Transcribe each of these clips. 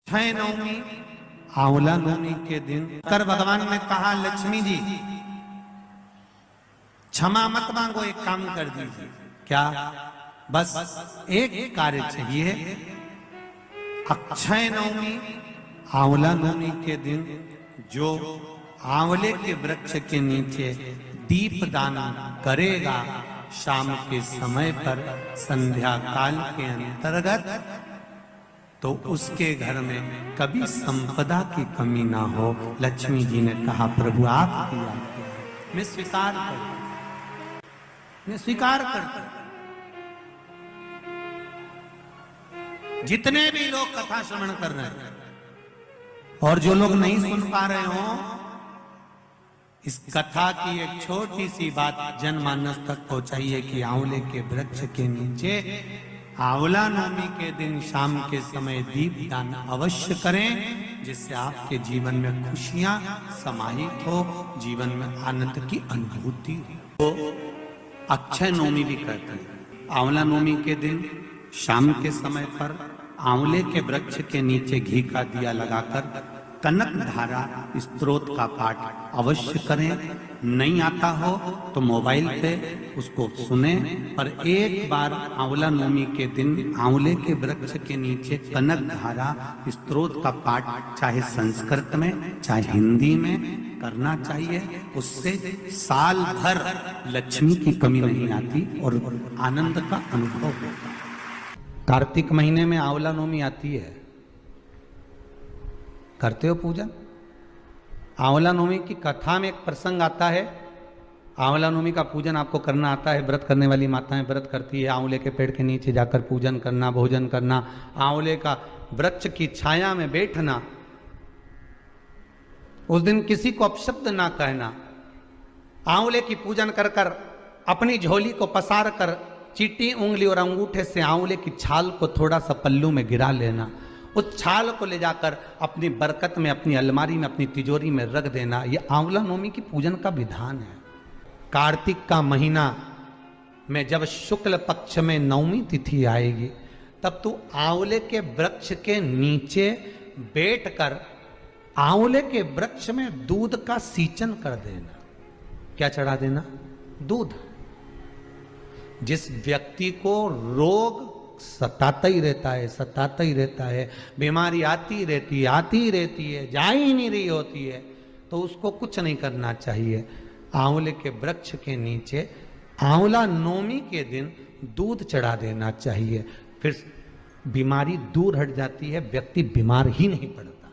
छह नवमी आंवला नवमी के दिन कर भगवान ने कहा, लक्ष्मी जी क्षमा मत मांगो, एक काम कर दीजिए। क्या? बस एक कार्य चाहिए। अक्षय नवमी आंवला नवमी के दिन जो आंवले के वृक्ष के नीचे दीप दान करेगा शाम के समय पर संध्या काल के अंतर्गत, तो उसके घर में कभी संपदा की कमी ना हो। लक्ष्मी जी ने कहा, प्रभु आप किया, मैं स्वीकार करता, मैं स्वीकार करता। जितने भी लोग कथा श्रवण कर रहे हैं और जो लोग नहीं सुन पा रहे हो, इस कथा की एक छोटी सी बात जनमानस तक पहुंचाइए कि आंवले के वृक्ष के नीचे आंवला नवमी के दिन शाम के समय दीप दान अवश्य करें, जिससे आपके जीवन में खुशियां समाहित हो, जीवन में आनंद की अनुभूति हो। अक्षय नवमी भी कहते हैं। आंवला नवमी के दिन शाम के समय पर आंवले के वृक्ष के नीचे घी का दिया लगाकर कनक धारा स्तोत्र का पाठ अवश्य करें। नहीं आता हो तो मोबाइल पे उसको सुने, पर एक बार आंवला नवमी के दिन आंवले के वृक्ष के नीचे कनक धारा स्तोत्र का पाठ चाहे संस्कृत में चाहे हिंदी में करना चाहिए। उससे साल भर लक्ष्मी की कमी नहीं आती और आनंद का अनुभव होता। कार्तिक महीने में आंवला नवमी आती है, करते हो पूजन? आंवला नवमी की कथा में एक प्रसंग आता है। आंवला नवमी का पूजन आपको करना आता है। व्रत करने वाली माताएं व्रत करती है, आंवले के पेड़ के नीचे जाकर पूजन करना, भोजन करना, आंवले का वृक्ष की छाया में बैठना, उस दिन किसी को अपशब्द ना कहना, आंवले की पूजन कर कर अपनी झोली को पसार कर चीटी उंगली और अंगूठे से आंवले की छाल को थोड़ा सा पल्लू में गिरा लेना, उस छाल को ले जाकर अपनी बरकत में, अपनी अलमारी में, अपनी तिजोरी में रख देना। यह आंवला नवमी की पूजन का विधान है। कार्तिक का महीना में जब शुक्ल पक्ष में नवमी तिथि आएगी, तब तू आंवले के वृक्ष के नीचे बैठकर आंवले के वृक्ष में दूध का सींचन कर देना। क्या चढ़ा देना? दूध। जिस व्यक्ति को रोग सताता ही रहता है, सताता ही रहता है, बीमारी आती रहती है, जा ही नहीं रही होती है, तो उसको कुछ नहीं करना चाहिए। आंवले के वृक्ष के नीचे आंवला नवमी के दिन दूध चढ़ा देना चाहिए। फिर बीमारी दूर हट जाती है, व्यक्ति बीमार ही नहीं पड़ता।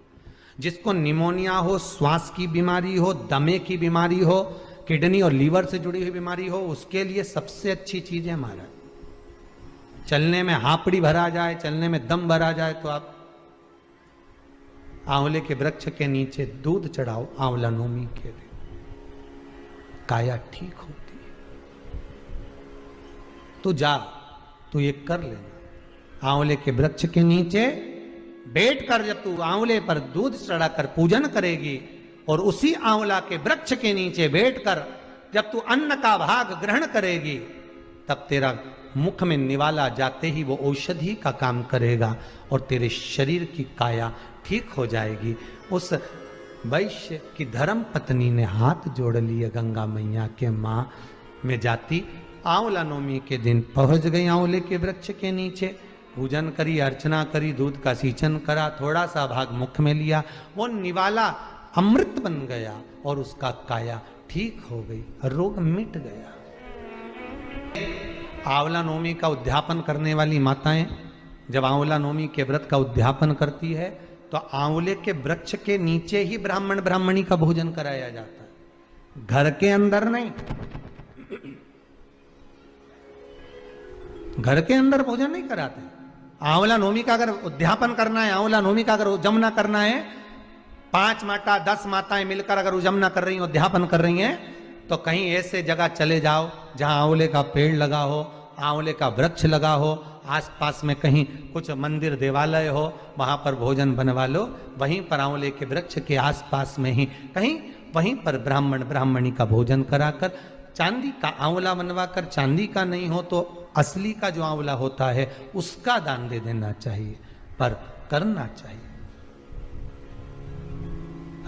जिसको निमोनिया हो, श्वास की बीमारी हो, दमे की बीमारी हो, किडनी और लीवर से जुड़ी हुई बीमारी हो, उसके लिए सबसे अच्छी चीज है महाराज। चलने में हापड़ी भरा जाए, चलने में दम भरा जाए, तो आप आंवले के वृक्ष के नीचे दूध चढ़ाओ आंवला नवमी के दिन, काया ठीक होती है। तो जा, तू ये कर लेना। आंवले के वृक्ष के नीचे बैठकर जब तू आंवले पर दूध चढ़ाकर पूजन करेगी और उसी आंवला के वृक्ष के नीचे बैठकर जब तू अन्न का भाग ग्रहण करेगी, तब तेरा मुख में निवाला जाते ही वो औषधि का काम करेगा और तेरे शरीर की काया ठीक हो जाएगी। उस वैश्य की धर्म पत्नी ने हाथ जोड़ लिए गंगा मैया के मां में जाती। आंवला नवमी के दिन पहुंच गई आंवले के वृक्ष के नीचे, पूजन करी, अर्चना करी, दूध का सींचन करा, थोड़ा सा भाग मुख में लिया, वो निवाला अमृत बन गया और उसका काया ठीक हो गई, रोग मिट गया। आंवला नवमी का उद्यापन करने वाली माताएं जब आंवला नवमी के व्रत का उद्यापन करती है, तो आंवले के वृक्ष के नीचे ही ब्राह्मण ब्राह्मणी का भोजन कराया जाता है, घर के अंदर नहीं। घर के अंदर भोजन नहीं कराते। आंवला नवमी का अगर उद्यापन करना है, आंवला नवमी का अगर उजमना करना है, 5 माता 10 माताएं मिलकर अगर उजमना कर रही हैं, उद्यापन कर रही हैं, तो कहीं ऐसे जगह चले जाओ जहां आंवले का पेड़ लगा हो, आंवले का वृक्ष लगा हो, आसपास में कहीं कुछ मंदिर देवालय हो, वहां पर भोजन बनवा लो। वहीं पर आंवले के वृक्ष के आसपास में ही कहीं वहीं पर ब्राह्मण ब्राह्मणी का भोजन कराकर, चांदी का आंवला बनवाकर, चांदी का नहीं हो तो असली का जो आंवला होता है उसका दान दे देना चाहिए, पर करना चाहिए।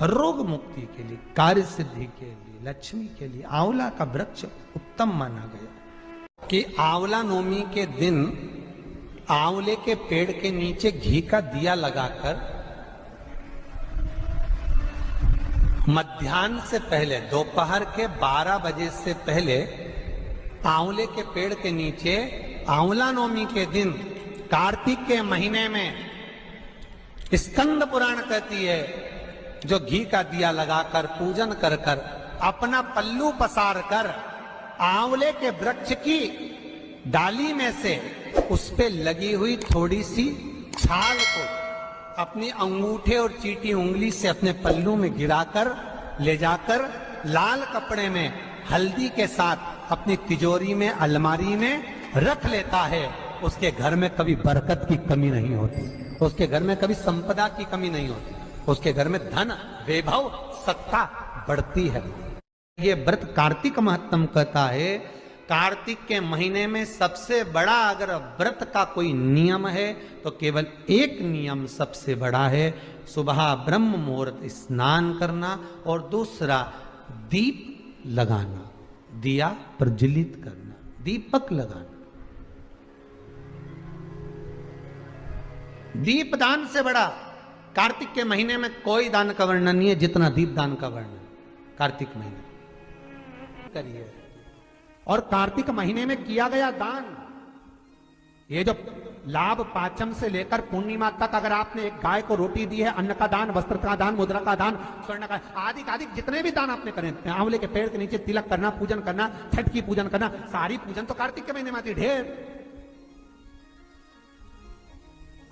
रोग मुक्ति के लिए, कार्य सिद्धि के लिए, लक्ष्मी के लिए आंवला का वृक्ष उत्तम माना गया। कि आंवला नवमी के दिन आंवले के पेड़ के नीचे घी का दिया लगाकर मध्याह्न से पहले, दोपहर के 12 बजे से पहले आंवले के पेड़ के नीचे आंवला नवमी के दिन कार्तिक के महीने में स्कंद पुराण कहती है, जो घी का दिया लगाकर पूजन कर कर अपना पल्लू पसार कर आंवले के वृक्ष की डाली में से उस पे लगी हुई थोड़ी सी छाल को अपनी अंगूठे और चीटी उंगली से अपने पल्लू में गिराकर ले जाकर लाल कपड़े में हल्दी के साथ अपनी तिजोरी में, अलमारी में रख लेता है। उसके घर में कभी बरकत की कमी नहीं होती, उसके घर में कभी संपदा की कमी नहीं होती, उसके घर में धन, वैभव, सत्ता बढ़ती है। ये व्रत कार्तिक महत्तम कहता है। कार्तिक के महीने में सबसे बड़ा अगर व्रत का कोई नियम है तो केवल एक नियम सबसे बड़ा है, सुबह ब्रह्म मुहूर्त स्नान करना और दूसरा दीप लगाना, दिया प्रज्वलित करना, दीपक लगाना। दीप दान से बड़ा कार्तिक के महीने में कोई दान का वर्णन नहीं है जितना दीप दान का वर्णन कार्तिक महीने करिए। और कार्तिक महीने में किया गया दान, ये जो लाभ पाचम से लेकर पूर्णिमा तक अगर आपने एक गाय को रोटी दी है, अन्न का दान, वस्त्र का दान, मुद्रा का दान, स्वर्ण का आदि आदि जितने भी दान आपने करे, आंवले के पेड़ के नीचे तिलक करना, पूजन करना, छठ की पूजन करना, सारी पूजन तो कार्तिक के महीने में आती ढेर।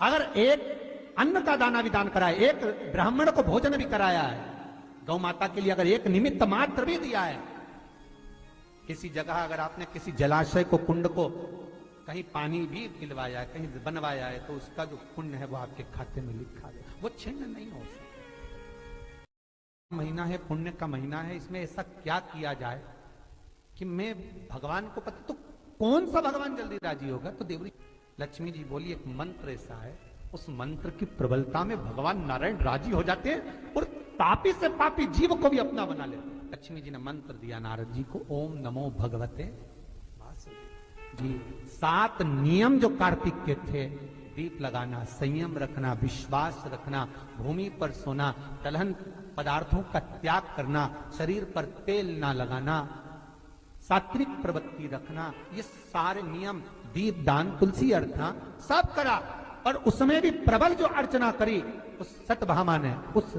अगर एक अन्न का दाना भी दान कराया, एक ब्राह्मण को भोजन भी कराया है, गौ माता के लिए अगर एक निमित्त मात्र भी दिया है, किसी जगह अगर आपने किसी जलाशय को, कुंड को कहीं पानी भी पिलवाया है, कहीं बनवाया है, तो उसका जो पुण्य है वो आपके खाते में लिखा है, वो छिन्न नहीं हो सकता। महीना है, पुण्य का महीना है, इसमें ऐसा क्या किया जाए कि मैं भगवान को पता, तो कौन सा भगवान जल्दी राजी होगा? तो देवरी लक्ष्मी जी बोली एक मंत्र ऐसा है, उस मंत्र की प्रबलता में भगवान नारायण राजी हो जाते हैं और पापी से पापी जीव को भी अपना बना लेते हैं। लक्ष्मी जी ने मंत्र दिया नारद जी को, ओम नमो भगवते जी। 7 नियम जो कार्तिक के थे, दीप लगाना, संयम रखना, विश्वास रखना, भूमि पर सोना, तलहन पदार्थों का त्याग करना, शरीर पर तेल ना लगाना, सात्विक प्रवृत्ति रखना, ये सारे नियम, दीप दान, तुलसी अर्चना सब करा। और उसमें भी प्रबल जो अर्चना करी, उस सतभामा ने, उस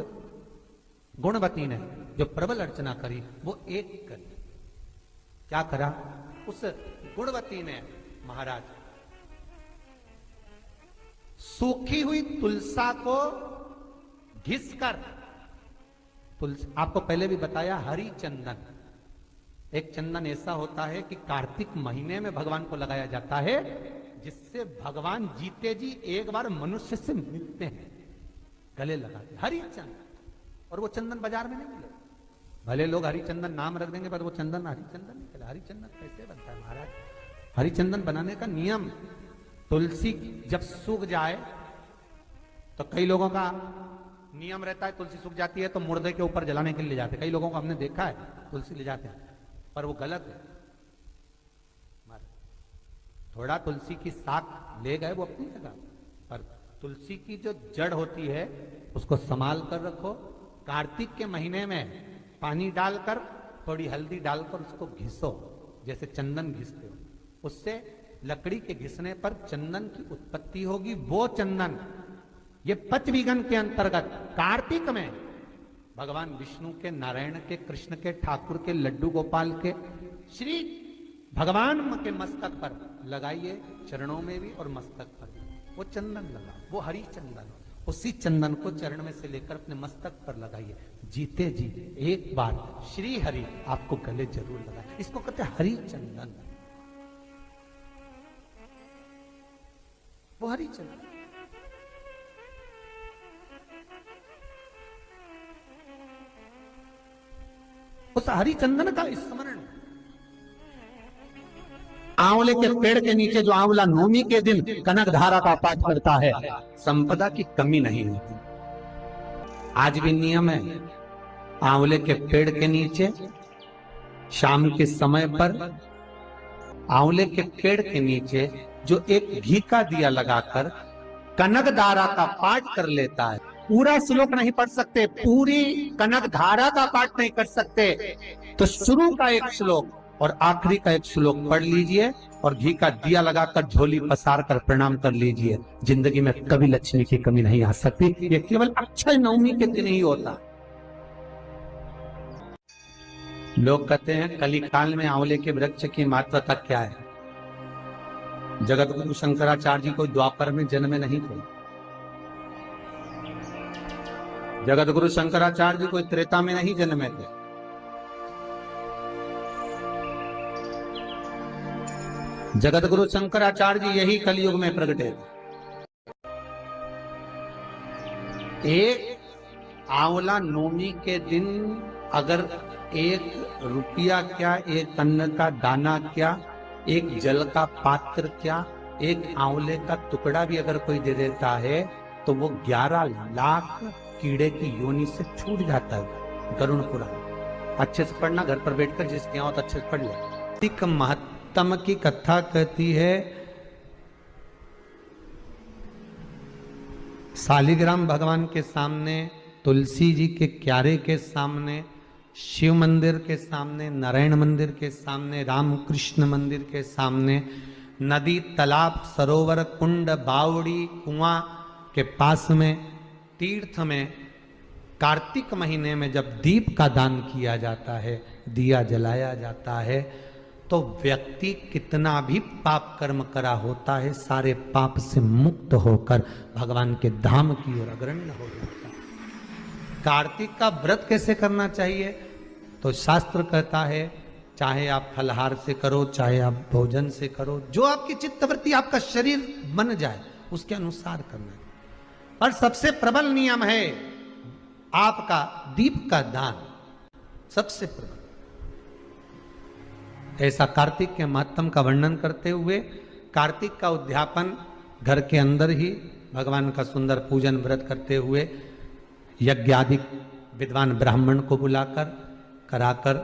गुणवती ने जो प्रबल अर्चना करी, वो एक करी। क्या करा? उस गुणवती ने महाराज सूखी हुई तुलसा को घिसकर, तुलसी आपको पहले भी बताया, हरी चंदन, एक चंदन ऐसा होता है कि कार्तिक महीने में भगवान को लगाया जाता है, जिससे भगवान जीते जी एक बार मनुष्य से मिलते हैं, गले लगाते, हरी चंदन। और वो चंदन बाजार में नहीं मिले, भले लोग हरी चंदन नाम रख देंगे पर वो चंदन हरी चंदन नहीं कहला। हरी चंदन कैसे बनता है महाराज? हरी चंदन बनाने का नियम, तुलसी जब सूख जाए तो कई लोगों का नियम रहता है, तुलसी सूख जाती है तो मुर्दे के ऊपर जलाने के लिए ले जाते हैं। कई लोगों को हमने देखा है तुलसी ले जाते हैं, पर वो गलत है। थोड़ा तुलसी की शाख ले गए वो अपनी जगह, पर तुलसी की जो जड़ होती है उसको संभाल कर रखो। कार्तिक के महीने में पानी डालकर, थोड़ी हल्दी डालकर उसको घिसो, जैसे चंदन घिसते हो, उससे लकड़ी के घिसने पर चंदन की उत्पत्ति होगी। वो चंदन, ये पंचविगन के अंतर्गत कार्तिक में भगवान विष्णु के, नारायण के, कृष्ण के, ठाकुर के, लड्डू गोपाल के, श्री भगवान के मस्तक पर लगाइए, चरणों में भी और मस्तक पर भी वो चंदन लगा, वो हरी चंदन। उसी चंदन को चरण में से लेकर अपने मस्तक पर लगाइए, जीते जी एक बार श्री हरि आपको गले जरूर लगाए। इसको कहते हैं हरी चंदन, वो हरी चंदन। उस हरी चंदन का स्मरण, आंवले के पेड़ के नीचे जो आंवला नवमी के दिन कनक धारा का पाठ करता है, संपदा की कमी नहीं होती। आज भी नियम है, आंवले के पेड़ के नीचे शाम के समय पर आंवले के पेड़ के नीचे जो एक घी का दिया लगाकर कनक धारा का पाठ कर लेता है। पूरा श्लोक नहीं पढ़ सकते, पूरी कनक धारा का पाठ नहीं कर सकते, तो शुरू का एक श्लोक और आखिरी का एक श्लोक पढ़ लीजिए और घी का दिया लगाकर झोली पसार कर प्रणाम कर लीजिए। जिंदगी में कभी लक्ष्मी की कमी नहीं आ सकती। ये केवल अक्षय नवमी के दिन ही होता। लोग कहते हैं कलिकाल में आंवले के वृक्ष की महत्वता क्या है। जगत गुरु शंकराचार्य जी कोई द्वापर में जन्मे नहीं थे। जगत गुरु शंकराचार्य जी कोई त्रेता में नहीं जन्मे थे। जगत गुरु शंकराचार्य जी यही कलयुग में प्रगटे थे। एक आंवला नवमी के दिन अगर 1 रुपया क्या, 1 अन्न का दाना क्या, 1 जल का पात्र क्या, 1 आंवले का टुकड़ा भी अगर कोई दे देता है तो वो 11 लाख कीड़े की योनि से छूट जाता है। गरुड़ पुराण अच्छे से पढ़ना, घर पर बैठकर जिसके यहाँ तो अच्छे से पढ़ ले। एक महत्तम की कथा कहती है, शालिग्राम भगवान के सामने, तुलसी जी के क्यारे के सामने, शिव मंदिर के सामने, नारायण मंदिर के सामने, रामकृष्ण मंदिर के सामने, नदी, तालाब, सरोवर, कुंड, बावड़ी, कुआं के पास में, तीर्थ में कार्तिक महीने में जब दीप का दान किया जाता है, दिया जलाया जाता है, तो व्यक्ति कितना भी पाप कर्म करा होता है, सारे पाप से मुक्त होकर भगवान के धाम की ओर अग्रणी हो जाता है। कार्तिक का व्रत कैसे करना चाहिए? तो शास्त्र कहता है चाहे आप फलहार से करो, चाहे आप भोजन से करो, जो आपकी चित्तवृत्ति, आपका शरीर बन जाए उसके अनुसार करना है। पर सबसे प्रबल नियम है आपका दीप का दान, सबसे प्रबल। ऐसा कार्तिक के महत्तम का वर्णन करते हुए कार्तिक का उद्यापन घर के अंदर ही भगवान का सुंदर पूजन व्रत करते हुए यज्ञादि विद्वान ब्राह्मण को बुलाकर कराकर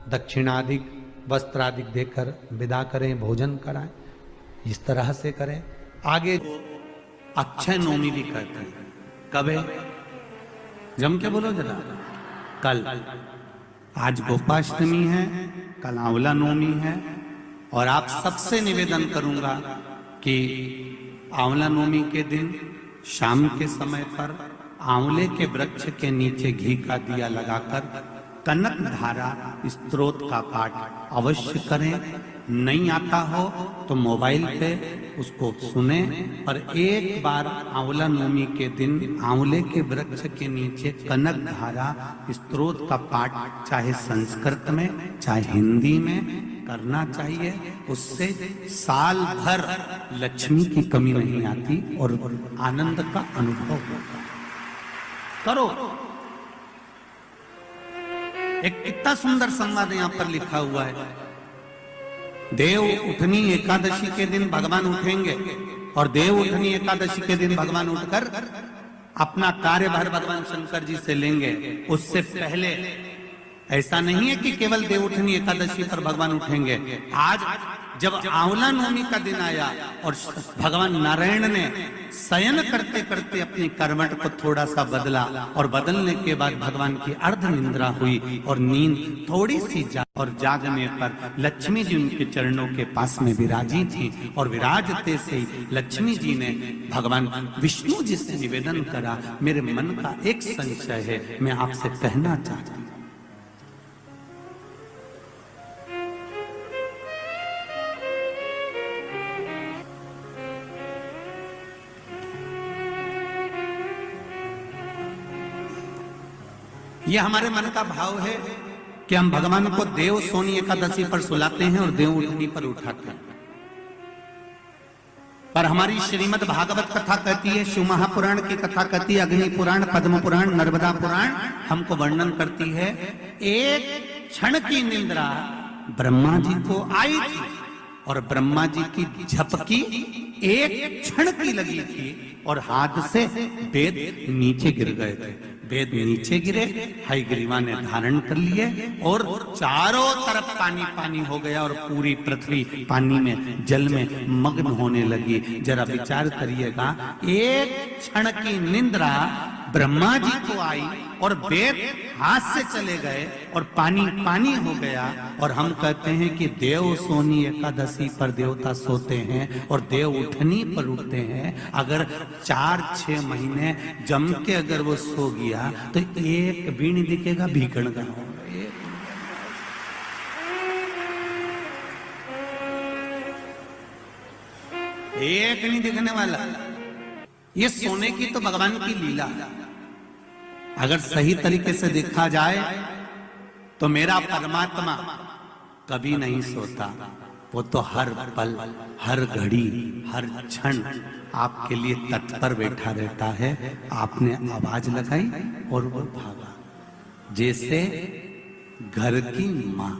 दक्षिणादि वस्त्रादि देकर विदा करें, भोजन कराएं, इस तरह से करें। आगे अक्षय नवमी भी कहते हैं। कब है? जम के बोलो जरा। कल। आज गोपाष्टमी है, कल आंवला नवमी है। और आप सबसे निवेदन करूंगा कि आंवला नवमी के दिन शाम के समय पर आंवले के वृक्ष के नीचे घी का दिया लगाकर कनक धारा स्तोत्र का पाठ अवश्य करें। नहीं आता हो तो मोबाइल पे उसको सुने। और एक बार आंवला नवमी के दिन आंवले के वृक्ष के नीचे कनक धारा स्तोत्र का पाठ चाहे संस्कृत में चाहे हिंदी में करना चाहिए। उससे साल भर लक्ष्मी की कमी नहीं आती और आनंद का अनुभव होगा। करो। एक कितना सुंदर संवाद यहाँ पर लिखा हुआ है। देव उठनी एकादशी के दिन भगवान उठेंगे और देव उठनी एकादशी के दिन भगवान उठकर अपना कार्यभार भगवान शंकर जी से लेंगे। उससे पहले ऐसा नहीं है कि केवल देव उठनी एकादशी पर भगवान उठेंगे। आज जब आंवला नवमी का दिन आया और भगवान नारायण ने शयन करते करते अपनी करवट को थोड़ा सा बदला और बदलने के बाद भगवान की अर्ध निंद्रा हुई और नींद थोड़ी सी और जागने पर लक्ष्मी जी उनके चरणों के पास में विराजी थी। और विराजते से लक्ष्मी जी ने भगवान विष्णु जी से निवेदन करा, मेरे मन का एक संशय है, मैं आपसे कहना चाहती हूँ। ये हमारे मन का भाव है कि हम भगवान को देव सोनी एकादशी पर सुलाते हैं और देव उठनी पर उठाते हैं। पर हमारी श्रीमद् भागवत कथा कहती है, शिव महापुराण की कथा कहती है, अग्नि पुराण, पद्म पुराण, नर्मदा पुराण हमको वर्णन करती है। एक क्षण की निंद्रा ब्रह्मा जी को आई थी और ब्रह्मा जी की झपकी एक क्षण की लगी थी और हाथ से वेद नीचे गिर गए थे। वेद नीचे गिरे, हयग्रीवा ने धारण कर लिए और चारों तरफ पानी पानी हो गया और पूरी पृथ्वी पानी में, जल में मग्न होने लगी। जरा विचार करिएगा, एक क्षण की निंद्रा ब्रह्मा जी को आई और वेद हाथ से चले गए और पानी पानी हो गया। और हम कहते हैं कि देव सोनी एकादशी पर देवता सोते हैं और देव उठनी पर उठते हैं। अगर 4-6 महीने जम के अगर वो सो गया तो एक भी नहीं दिखेगा भीकण का, एक नहीं दिखने वाला। ये सोने की तो भगवान की लीला। अगर सही तरीके से देखा जाए तो मेरा परमात्मा कभी नहीं सोता, वो तो हर पल, हर घड़ी, हर क्षण आपके लिए तत्पर बैठा रहता है। आपने आवाज लगाई और वो भागा, जैसे घर की मां।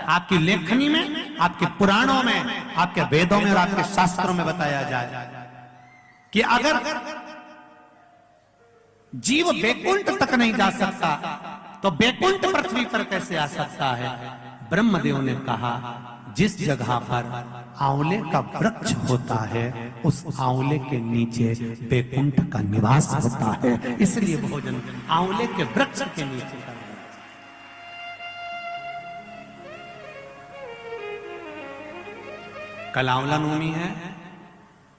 आपकी लेखनी में, आपके पुराणों में, आपके वेदों में और आपके शास्त्रों में बताया जाए कि अगर जीव बैकुंठ तक नहीं जा सकता तो बैकुंठ पृथ्वी पर कैसे आ सकता है। ब्रह्मदेव ने कहा, जिस जगह पर आंवले का वृक्ष होता है उस आंवले के नीचे बैकुंठ का निवास होता है, इसलिए भोजन आंवले के वृक्ष के नीचे करना। कल आंवला नवमी है।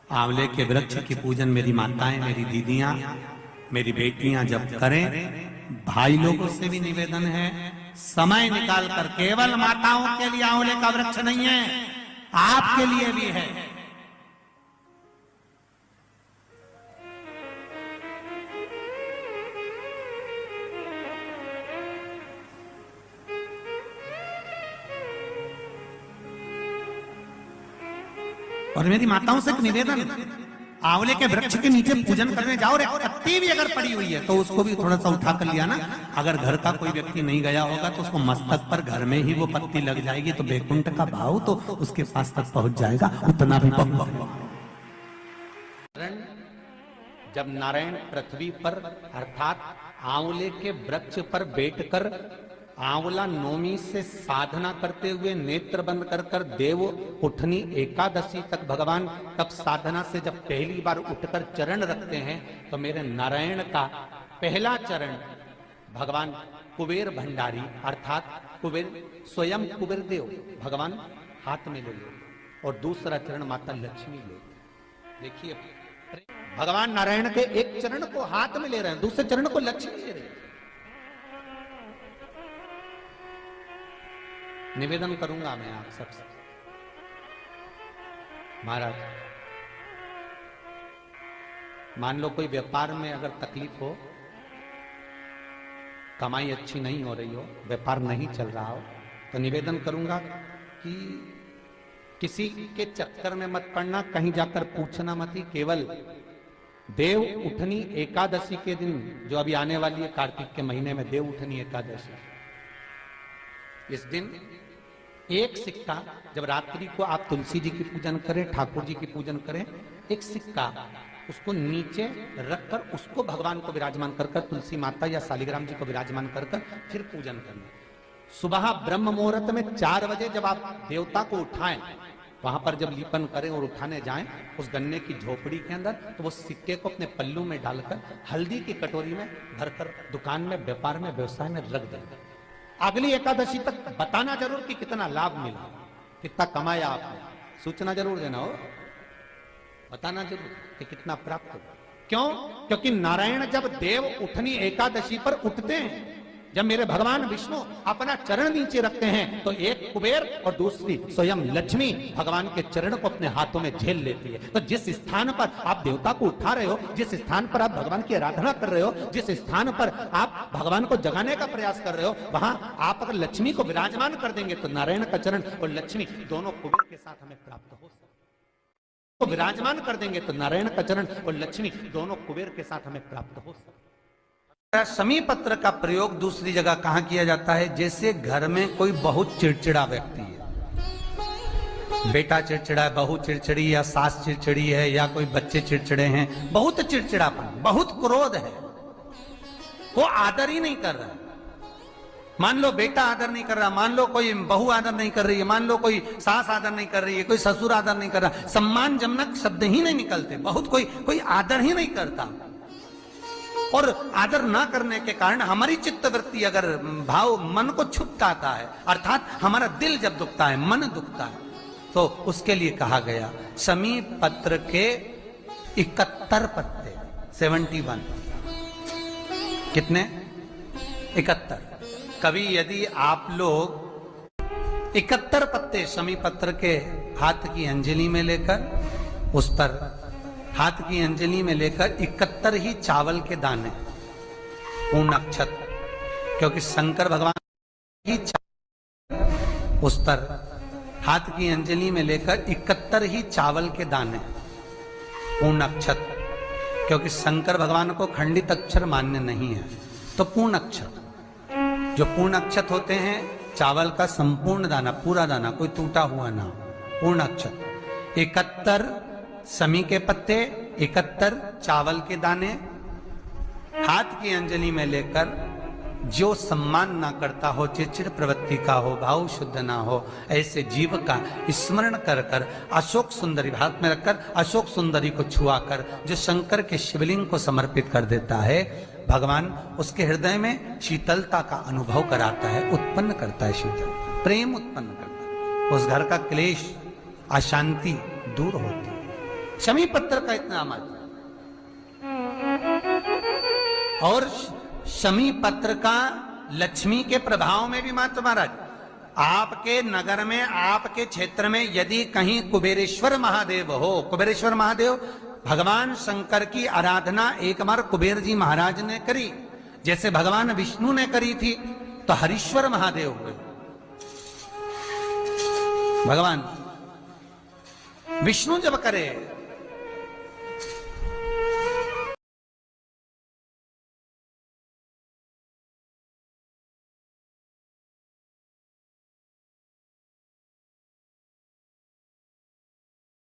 आंवले के वृक्ष की पूजन मेरी माताएं, मेरी दीदियां, मेरी बेटियां जब करें, भाई लोगों से भी निवेदन है, समय निकाल कर, केवल माताओं के लिए आंवले का वृक्ष नहीं है, आपके लिए भी है। और मेरी माताओं से एक निवेदन, आंवले के वृक्ष के नीचे पूजन करने जाओ, रे पत्ती भी अगर पड़ी हुई है तो उसको भी थोड़ा सा उठा कर लिया ना। अगर घर का कोई व्यक्ति नहीं गया होगा तो उसको मस्तक पर घर में ही वो पत्ती लग जाएगी तो बैकुंठ का भाव तो उसके पास तक पहुंच जाएगा। उतना भी जब नारायण पृथ्वी पर अर्थात आंवले के वृक्ष पर बैठकर आंवला नवमी से साधना करते हुए नेत्र बंद कर कर देव उठनी एकादशी तक भगवान तब साधना से जब पहली बार उठकर चरण रखते हैं तो मेरे नारायण का पहला चरण भगवान कुबेर भंडारी अर्थात कुबेर स्वयं कुबेर देव भगवान हाथ में ले लो और दूसरा चरण माता लक्ष्मी ले। देखिए भगवान नारायण के एक चरण को हाथ में ले रहे हैं, दूसरे चरण को लक्ष्मी ले रहे हैं। निवेदन करूंगा मैं आप सबसे, महाराज मान लो कोई व्यापार में अगर तकलीफ हो, कमाई अच्छी नहीं हो रही हो, व्यापार नहीं चल रहा हो, तो निवेदन करूंगा कि किसी के चक्कर में मत पड़ना, कहीं जाकर पूछना मत ही। केवल देव उठनी एकादशी के दिन जो अभी आने वाली है, कार्तिक के महीने में देव उठनी एकादशी, इस दिन एक सिक्का, जब रात्रि को आप तुलसी जी की पूजन करें, ठाकुर जी की पूजन करें, एक सिक्का उसको नीचे रखकर उसको भगवान को विराजमान कर कर, तुलसी माता या शालिग्राम जी को विराजमान कर कर फिर पूजन करना। सुबह ब्रह्म मुहूर्त में 4 बजे जब आप देवता को उठाएं, वहां पर जब लीपन करें और उठाने जाएं उस गन्ने की झोपड़ी के अंदर, तो वो सिक्के को अपने पल्लू में डालकर हल्दी की कटोरी में भरकर दुकान में, व्यापार में, व्यवसाय में रख दें। अगली एकादशी तक बताना जरूर कि कितना लाभ मिला, कितना कमाया आपने, सूचना जरूर देना हो, बताना जरूर कि कितना प्राप्त हो। क्यों? क्योंकि नारायण जब देव उठनी एकादशी पर उठते हैं, जब मेरे भगवान विष्णु अपना चरण नीचे रखते हैं तो एक कुबेर और दूसरी स्वयं लक्ष्मी भगवान के चरण को अपने हाथों में झेल लेती है। तो जिस स्थान पर आप देवता को उठा रहे हो, जिस स्थान पर आप भगवान की आराधना कर रहे हो, जिस स्थान पर आप भगवान को जगाने का प्रयास कर रहे हो, वहां आप अगर लक्ष्मी को विराजमान कर देंगे तो नारायण का चरण और लक्ष्मी दोनों कुबेर के साथ हमें प्राप्त हो सकते, तो विराजमान कर देंगे तो नारायण का चरण और लक्ष्मी दोनों कुबेर के साथ हमें प्राप्त हो सकते। समी पत्र का प्रयोग दूसरी जगह कहां किया जाता है? जैसे घर में कोई बहुत चिड़चिड़ा व्यक्ति है, बेटा चिड़चिड़ा है, बहू चिड़चिड़ी, या सास चिड़चिड़ी है, या कोई बच्चे चिड़चिड़े हैं, बहुत चिड़चिड़ापन, बहुत क्रोध है, वो आदर ही नहीं कर रहा। मान लो बेटा आदर नहीं कर रहा, मान लो कोई बहू आदर नहीं कर रही है, मान लो कोई सास आदर नहीं कर रही है, कोई ससुर आदर नहीं कर रहा, सम्मानजनक शब्द ही नहीं निकलते, बहुत कोई आदर ही नहीं करता। और आदर ना करने के कारण हमारी चित्तवृत्ति अगर भाव मन को छुपताता है, अर्थात हमारा दिल जब दुखता है, मन दुखता है, तो उसके लिए कहा गया शमी पत्र के 71 पत्ते, 71, कितने? 71। कभी यदि आप लोग 71 पत्ते शमी पत्र के हाथ की अंजलि में लेकर, उस पर हाथ की अंजलि में लेकर 71 ही चावल के दाने, पूर्ण अक्षत, क्योंकि शंकर भगवान ही उस पर हाथ की अंजलि में लेकर 71 ही चावल के दाने, पूर्ण अक्षत, क्योंकि शंकर भगवान को खंडित अक्षर मान्य नहीं है, तो पूर्ण अक्षत, जो पूर्ण अक्षत होते हैं, चावल का संपूर्ण दाना, पूरा दाना, कोई टूटा हुआ ना, पूर्ण अक्षत, 71 शमी के पत्ते, 71 चावल के दाने, हाथ की अंजलि में लेकर, जो सम्मान ना करता हो, चिड़चिड़ प्रवृत्ति का हो, भाव शुद्ध ना हो, ऐसे जीव का स्मरण कर कर अशोक सुंदरी हाथ में रखकर अशोक सुंदरी को छुआकर जो शंकर के शिवलिंग को समर्पित कर देता है, भगवान उसके हृदय में शीतलता का अनुभव कराता है, उत्पन्न करता है, शीतल प्रेम उत्पन्न करता है, उस घर का क्लेश अशांति दूर होती है। शमी पत्र का इतना महत्व। और शमी पत्र का लक्ष्मी के प्रभाव में भी महत्व। महाराज, आपके नगर में, आपके क्षेत्र में यदि कहीं कुबेरेश्वर महादेव हो, कुबेरेश्वर महादेव भगवान शंकर की आराधना एक बार कुबेर जी महाराज ने करी, जैसे भगवान विष्णु ने करी थी, तो हरीश्वर महादेव हुए। भगवान विष्णु जब करे